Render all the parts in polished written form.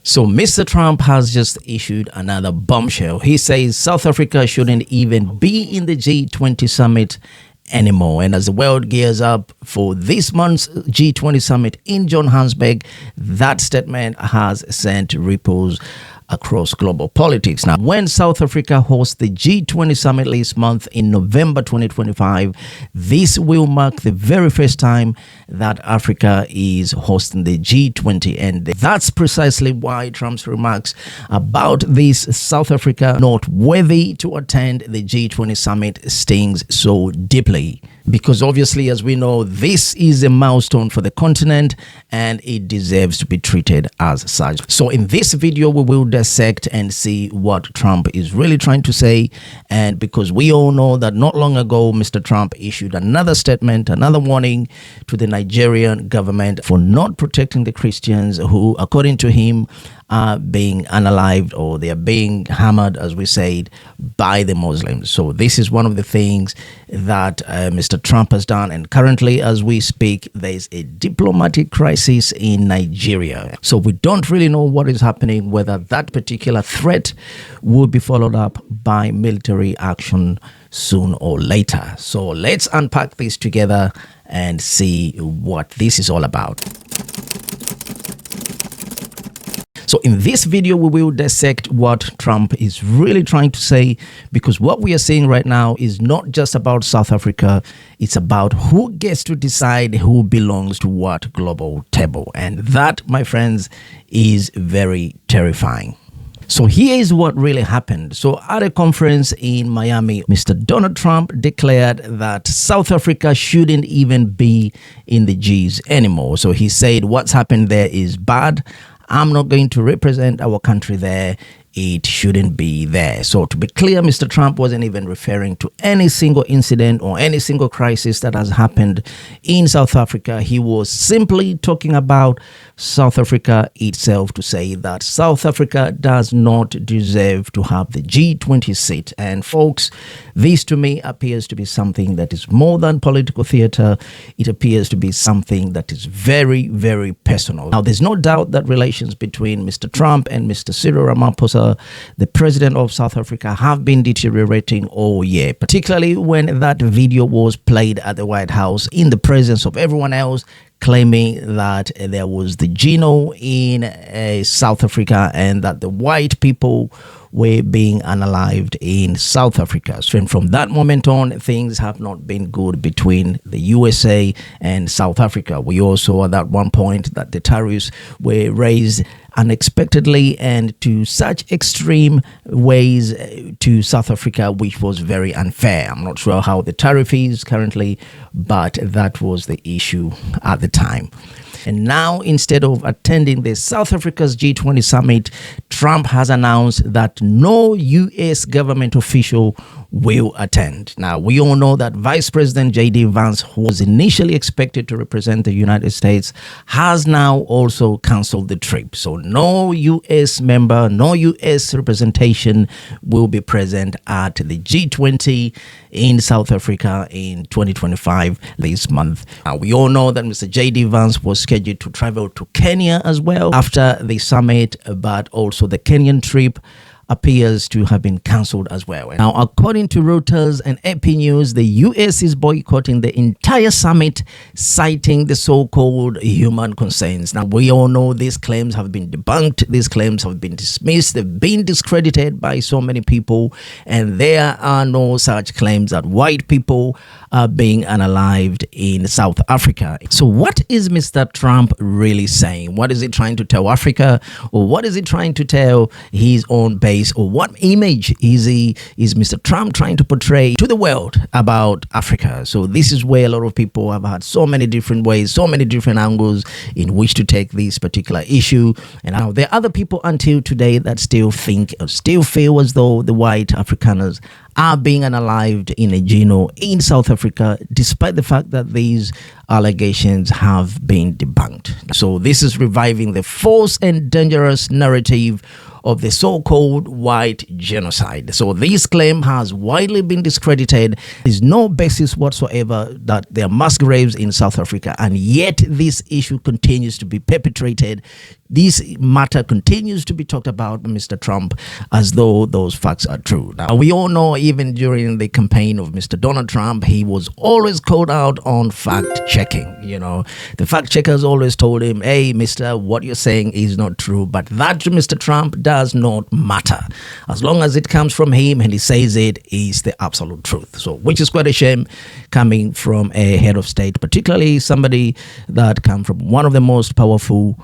So Mr. Trump has just issued another bombshell. He says South Africa shouldn't even be in the G20 Summit anymore. And as the world gears up for this month's G20 Summit in Johannesburg, that statement has sent ripples across global politics. Now, when South Africa hosts the G20 Summit this month in November 2025, this will mark the very first time that Africa is hosting the G20. And that's precisely why Trump's remarks about this South Africa not worthy to attend the G20 Summit stings so deeply. Because obviously, as we know, this is a milestone for the continent and it deserves to be treated as such. So in this video, we will dissect and see what Trump is really trying to say. And because we all know that not long ago, Mr. Trump issued another statement, another warning to the Nigerian government for not protecting the Christians who, according to him, are being unalived, or they are being hammered, as we said, by the Muslims. So this is one of the things that Mr. Trump has done. And currently, as we speak, there is a diplomatic crisis in Nigeria. So we don't really know what is happening, whether that particular threat will be followed up by military action soon or later. So let's unpack this together and see what this is all about. So in this video, we will dissect what Trump is really trying to say, because what we are seeing right now is not just about South Africa. It's about who gets to decide who belongs to what global table. And that, my friends, is very terrifying. So here is what really happened. So at a conference in Miami, Mr. Donald Trump declared that South Africa shouldn't even be in the Gs anymore. So he said what's happened there is bad. I'm not going to represent our country there. It shouldn't be there. So to be clear, Mr. Trump wasn't even referring to any single incident or any single crisis that has happened in South Africa. He was simply talking about South Africa itself, to say that South Africa does not deserve to have the G20 seat. And folks, this to me appears to be something that is more than political theater. It appears to be something that is very, very personal. Now, there's no doubt that relations between Mr. Trump and Mr. Cyril Ramaphosa, the president of South Africa, have been deteriorating all year, particularly when that video was played at the White House in the presence of everyone else, claiming that there was the Geno in South Africa and that the white people were being unalived in South Africa. So from that moment on, things have not been good between the USA and South Africa. We also saw at that one point that the tariffs were raised unexpectedly and to such extreme ways to South Africa, which was very unfair. I'm not sure how the tariff is currently, but that was the issue at the time. And now, instead of attending the South Africa's G20 Summit, Trump has announced that no U.S. government official will attend. Now, we all know that Vice President J.D. Vance, who was initially expected to represent the United States, has now also canceled the trip. So no U.S. member, no U.S. representation will be present at the G20 in South Africa in 2025 this month. Now, we all know that Mr. J.D. Vance was scheduled to travel to Kenya as well after the summit, but also the Kenyan trip appears to have been cancelled as well. Now, according to Reuters and AP News, the U.S. is boycotting the entire summit, citing the so-called human concerns. Now, we all know these claims have been debunked. These claims have been dismissed. They've been discredited by so many people, and there are no such claims that white people are being unalived in South Africa. So what is Mr. Trump really saying? What is he trying to tell Africa, or what is he trying to tell his own base? Or what image is Mr. Trump trying to portray to the world about Africa? So this is where a lot of people have had so many different ways, so many different angles in which to take this particular issue. And now there are other people until today that still think or still feel as though the white Afrikaners are being unalived in a Geno in South Africa, despite the fact that these allegations have been debunked. So this is reviving the false and dangerous narrative of the so-called white genocide. So this claim has widely been discredited. There's no basis whatsoever that there are mass graves in South Africa, and yet this issue continues to be perpetrated this matter continues to be talked about by Mr. Trump as though those facts are true. Now, we all know even during the campaign of Mr. Donald Trump, he was always called out on fact checking. You know, the fact checkers always told him, hey, mister, what you're saying is not true. But that to Mr. Trump does not matter. As long as it comes from him and he says it is the absolute truth. So, which is quite a shame coming from a head of state, particularly somebody that comes from one of the most powerful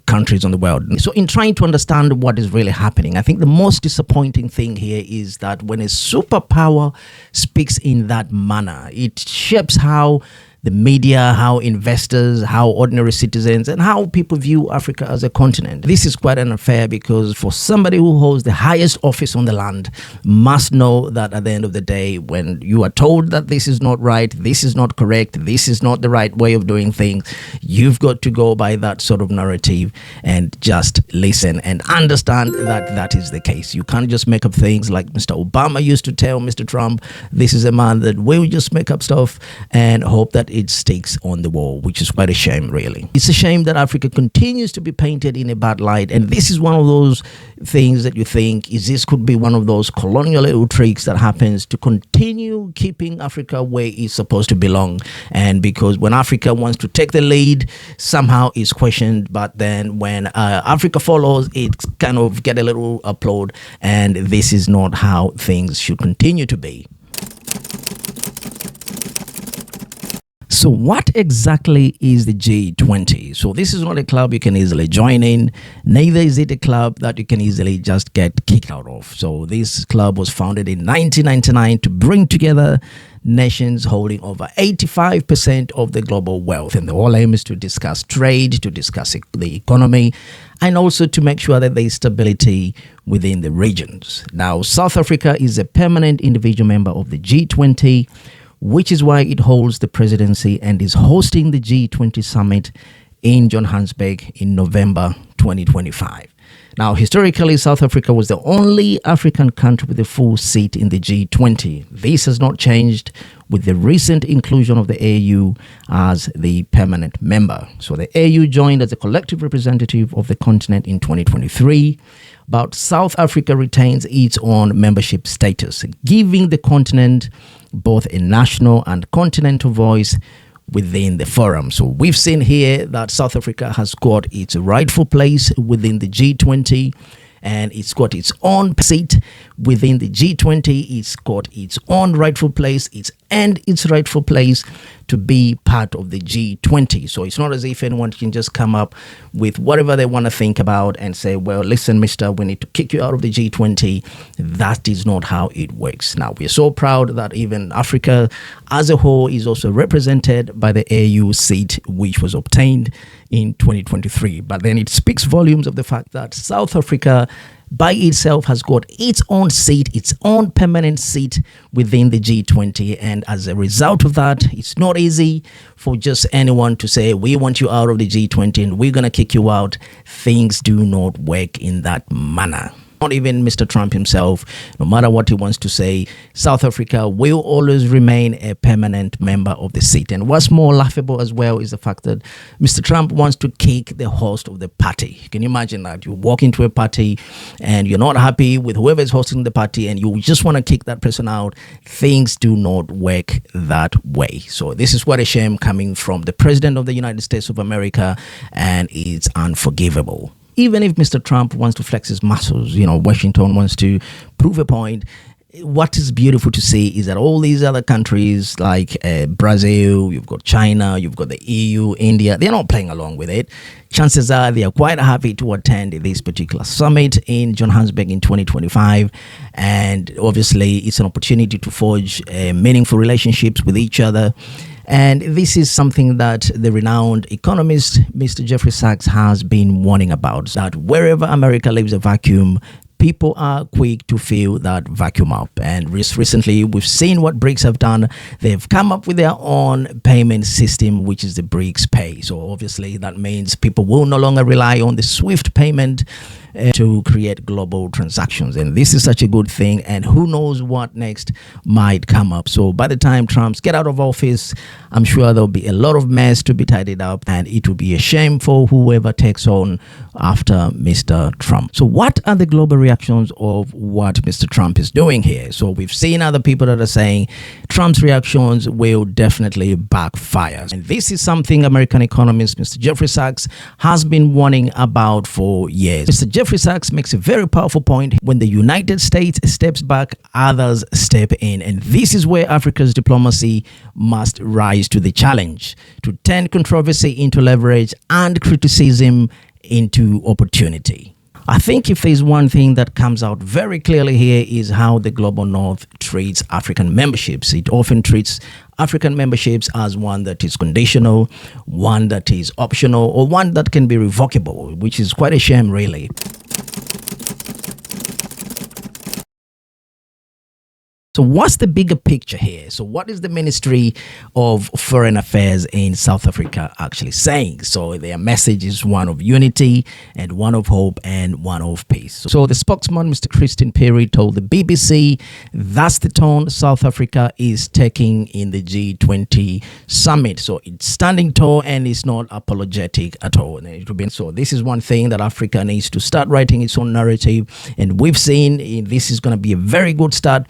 countries on the world. So in trying to understand what is really happening, I think the most disappointing thing here is that when a superpower speaks in that manner, it shapes how the media, how investors, how ordinary citizens, and how people view Africa as a continent. This is quite unfair because for somebody who holds the highest office on the land must know that at the end of the day, when you are told that this is not right, this is not correct, this is not the right way of doing things, you've got to go by that sort of narrative and just listen and understand that that is the case. You can't just make up things like Mr. Obama used to tell Mr. Trump. This is a man that will just make up stuff and hope that it sticks on the wall, which is quite a shame, really. It's a shame that Africa continues to be painted in a bad light, and this is one of those things that you think is this could be one of those colonial little tricks that happens to continue keeping Africa where it's supposed to belong. And because when Africa wants to take the lead, somehow it's questioned, but then when Africa follows, it kind of get a little applaud, and this is not how things should continue to be. So what exactly is the G20? So this is not a club you can easily join in. Neither is it a club that you can easily just get kicked out of. So this club was founded in 1999 to bring together nations holding over 85% of the global wealth. And the whole aim is to discuss trade, to discuss the economy, and also to make sure that there is stability within the regions. Now, South Africa is a permanent individual member of the G20, which is why it holds the presidency and is hosting the G20 Summit in Johannesburg in November 2025. Now, historically, South Africa was the only African country with a full seat in the G20. This has not changed with the recent inclusion of the AU as the permanent member. So the AU joined as a collective representative of the continent in 2023, but South Africa retains its own membership status, giving the continent both a national and continental voice within the forum. So we've seen here that South Africa has got its rightful place within the G20, and it's got its own seat within the G20. It's got its own rightful place. It's earned its rightful place to be part of the G20. So it's not as if anyone can just come up with whatever they want to think about and say, well, listen, mister, we need to kick you out of the G20. That is not how it works. Now, we're so proud that even Africa as a whole is also represented by the AU seat, which was obtained in 2023. But then it speaks volumes of the fact that South Africa by itself has got its own seat, its own permanent seat within the G20. And as a result of that, it's not easy for just anyone to say, we want you out of the G20 and we're going to kick you out. Things do not work in that manner. Not even Mr. Trump himself, no matter what he wants to say, South Africa will always remain a permanent member of the seat. And what's more laughable as well is the fact that Mr. Trump wants to kick the host of the party. Can you imagine that? You walk into a party and you're not happy with whoever is hosting the party and you just want to kick that person out. Things do not work that way. So this is what a shame coming from the President of the United States of America, and it's unforgivable. Even if Mr. Trump wants to flex his muscles, you know, Washington wants to prove a point. What is beautiful to see is that all these other countries like Brazil, you've got China, you've got the EU, India, they're not playing along with it. Chances are they are quite happy to attend this particular summit in Johannesburg in 2025. And obviously, it's an opportunity to forge meaningful relationships with each other. And this is something that the renowned economist, Mr. Jeffrey Sachs, has been warning about, that wherever America leaves a vacuum, people are quick to fill that vacuum up. And recently, we've seen what BRICS have done. They've come up with their own payment system, which is the BRICS Pay. So obviously, that means people will no longer rely on the SWIFT payment to create global transactions. And this is such a good thing. And who knows what next might come up. So by the time Trump's get out of office, I'm sure there'll be a lot of mess to be tidied up, and it will be a shame for whoever takes on after Mr. Trump. So what are the global reactions of what Mr. Trump is doing here? So we've seen other people that are saying Trump's reactions will definitely backfire. And this is something American economist Mr. Jeffrey Sachs has been warning about for years. Mr. Jeffrey Sachs makes a very powerful point: when the United States steps back, others step in. And this is where Africa's diplomacy must rise to the challenge, to turn controversy into leverage and criticism into opportunity. I think if there's one thing that comes out very clearly here is how the global north treats African memberships. It often treats African memberships as one that is conditional, one that is optional, or one that can be revocable, which is quite a shame, really. So what's the bigger picture here? So what is the Ministry of Foreign Affairs in South Africa actually saying? So their message is one of unity and one of hope and one of peace. So the spokesman, Mr. Christian Perry, told the BBC that's the tone South Africa is taking in the G20 Summit. So it's standing tall and it's not apologetic at all. So this is one thing that Africa needs to start writing its own narrative. And we've seen this is going to be a very good start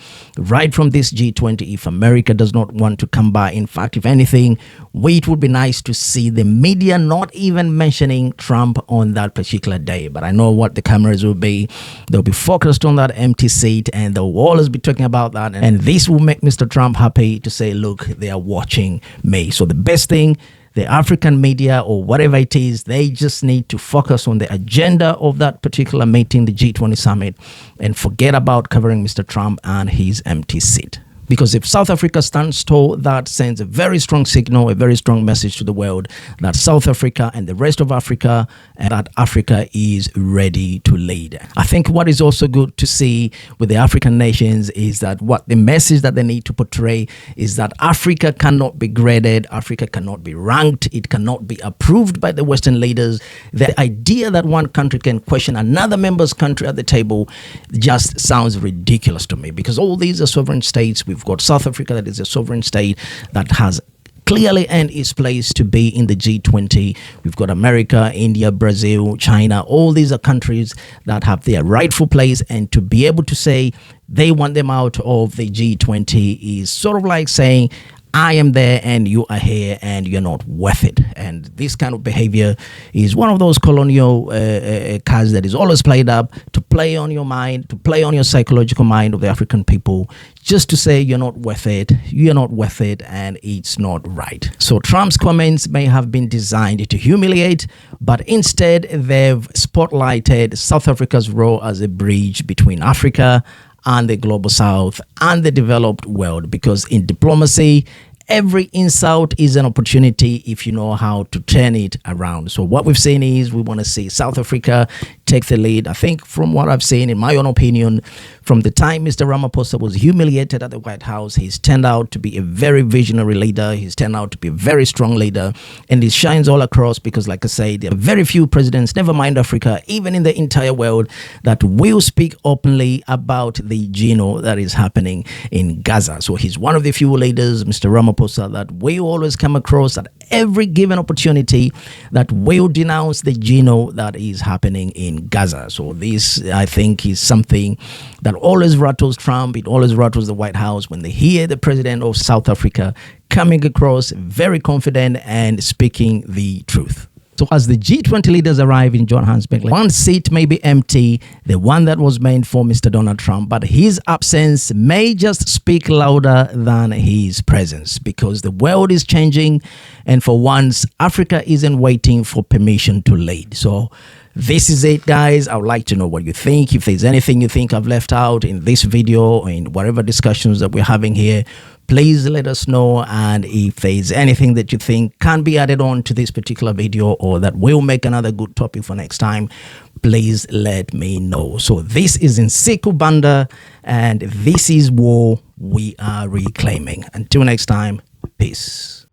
right from this G20 if America does not want to come by. In fact, if anything, it would be nice to see the media not even mentioning Trump on that particular day. But I know what the cameras will be. They'll be focused on that empty seat and they'll always be talking about that. And this will make Mr. Trump happy to say, look, they are watching me. So the best thing, the African media or whatever it is, they just need to focus on the agenda of that particular meeting, the G20 Summit, and forget about covering Mr. Trump and his empty seat. Because if South Africa stands tall, that sends a very strong signal, a very strong message to the world that South Africa and the rest of Africa, and that Africa is ready to lead. I think what is also good to see with the African nations is that what the message that they need to portray is that Africa cannot be graded, Africa cannot be ranked, it cannot be approved by the Western leaders. The idea that one country can question another member's country at the table just sounds ridiculous to me, because all these are sovereign states. We've got South Africa that is a sovereign state that has clearly earned its place to be in the G20. We've got America, India, Brazil, China. All these are countries that have their rightful place, and to be able to say they want them out of the G20 is sort of like saying, I am there and you are here and you're not worth it. And this kind of behavior is one of those colonial cards that is always played up to play on your mind, to play on your psychological mind of the African people, just to say you're not worth it, and it's not right. So Trump's comments may have been designed to humiliate, but instead they've spotlighted South Africa's role as a bridge between Africa and the global south and the developed world, because in diplomacy, every insult is an opportunity if you know how to turn it around. So what we've seen is we want to see South Africa take the lead. I think from what I've seen, in my own opinion, from the time Mr. Ramaphosa was humiliated at the White House, he's turned out to be a very visionary leader. He's turned out to be a very strong leader, and it shines all across because, like I say, there are very few presidents, never mind Africa, even in the entire world, that will speak openly about the genocide that is happening in Gaza. So he's one of the few leaders, Mr. Ramaphosa, that will always come across at every given opportunity that will denounce the genocide that is happening in Gaza. So this, I think, is something that always rattles Trump. It always rattles the White House when they hear the president of South Africa coming across very confident and speaking the truth. So as the G20 leaders arrive in Johannesburg, one seat may be empty, the one that was meant for Mr. Donald Trump, but his absence may just speak louder than his presence, because the world is changing, and for once, Africa isn't waiting for permission to lead. So this is it, guys. I would like to know what you think. If there's anything you think I've left out in this video or in whatever discussions that we're having here, please let us know. And if there's anything that you think can be added on to this particular video or that will make another good topic for next time, please let me know. So this is Nsiku Banda, and this is War We Are Reclaiming. Until next time, peace.